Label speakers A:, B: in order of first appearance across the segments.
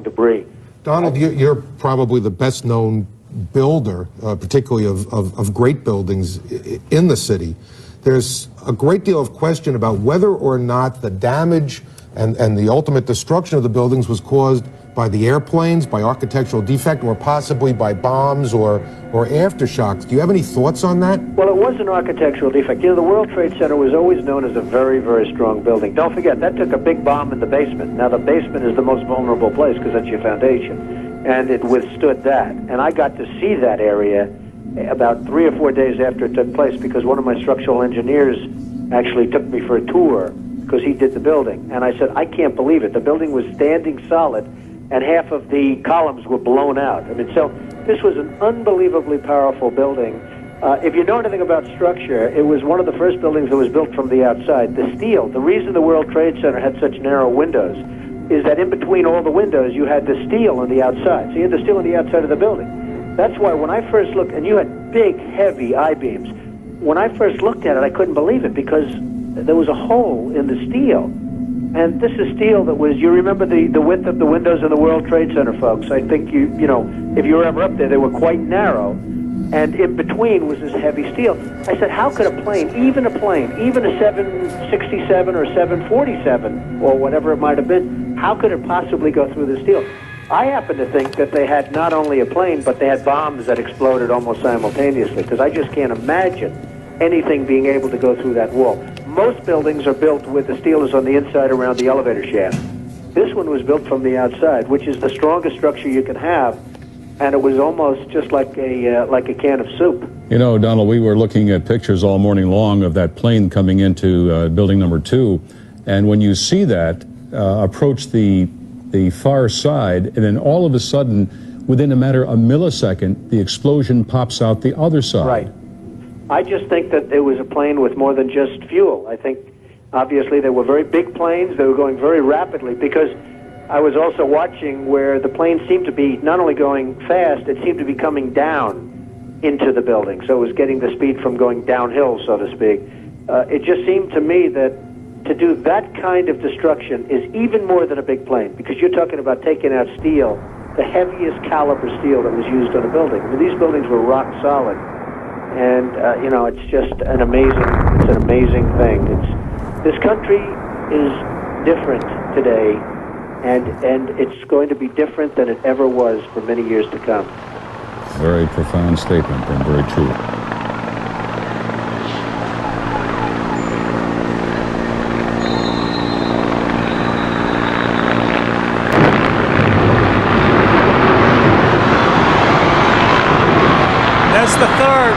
A: debris.
B: Donald, you're probably the best known builder, particularly of great buildings in the city. There's a great deal of question about whether or not the damage and the ultimate destruction of the buildings was caused by the airplanes, by architectural defect, or possibly by bombs or aftershocks. Do you have any thoughts on that?
A: Well, it was an architectural defect. You know, the World Trade Center was always known as a very, very strong building. Don't forget, that took a big bomb in the basement. Now, the basement is the most vulnerable place because that's your foundation, and it withstood that. And I got to see that area about 3 or 4 days after it took place because one of my structural engineers actually took me for a tour because he did the building. And I said, I can't believe it. The building was standing solid, and half of the columns were blown out. I mean, so this was an unbelievably powerful building. If you know anything about structure, it was one of the first buildings that was built from the outside. The steel, the reason the World Trade Center had such narrow windows is that in between all the windows, you had the steel on the outside. So you had the steel on the outside of the building. That's why when I first looked, and you had big, heavy I-beams, when I first looked at it, I couldn't believe it because there was a hole in the steel. And this is steel that was, you remember the width of the windows in the World Trade Center, folks. I think you know, if you were ever up there, they were quite narrow. And in between was this heavy steel. I said, how could a plane, even a 767 or 747, or whatever it might have been, how could it possibly go through the steel? I happen to think that they had not only a plane, but they had bombs that exploded almost simultaneously, because I just can't imagine anything being able to go through that wall. Most buildings are built with the steel is on the inside around the elevator shaft. This one was built from the outside, which is the strongest structure you can have, and it was almost just like a can of soup.
C: You know, Donald, we were looking at pictures all morning long of that plane coming into building number 2, and when you see that approach the far side, and then all of a sudden, within a matter of a millisecond, the explosion pops out the other side.
A: Right. I just think that it was a plane with more than just fuel. I think, obviously, they were very big planes. They were going very rapidly because I was also watching where the plane seemed to be not only going fast, it seemed to be coming down into the building. So it was getting the speed from going downhill, so to speak. It just seemed to me that to do that kind of destruction is even more than a big plane because you're talking about taking out steel, the heaviest caliber steel that was used on a building. I mean, these buildings were rock solid. And, you know, it's just an amazing thing. This country is different today, and it's going to be different than it ever was for many years to come.
C: Very profound statement and very true.
D: That's the third.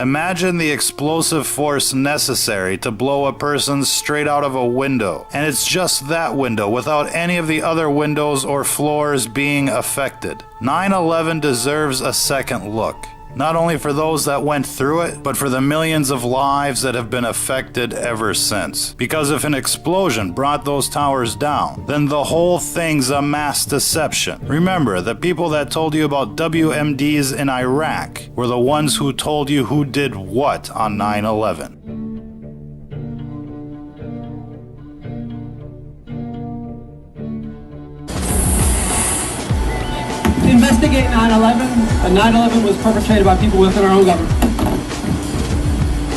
E: Imagine the explosive force necessary to blow a person straight out of a window. And it's just that window without any of the other windows or floors being affected. 9/11 deserves a second look. Not only for those that went through it, but for the millions of lives that have been affected ever since. Because if an explosion brought those towers down, then the whole thing's a mass deception. Remember, the people that told you about WMDs in Iraq were the ones who told you who did what on 9/11.
F: Investigate 9/11. 9/11 was perpetrated by people within our own government.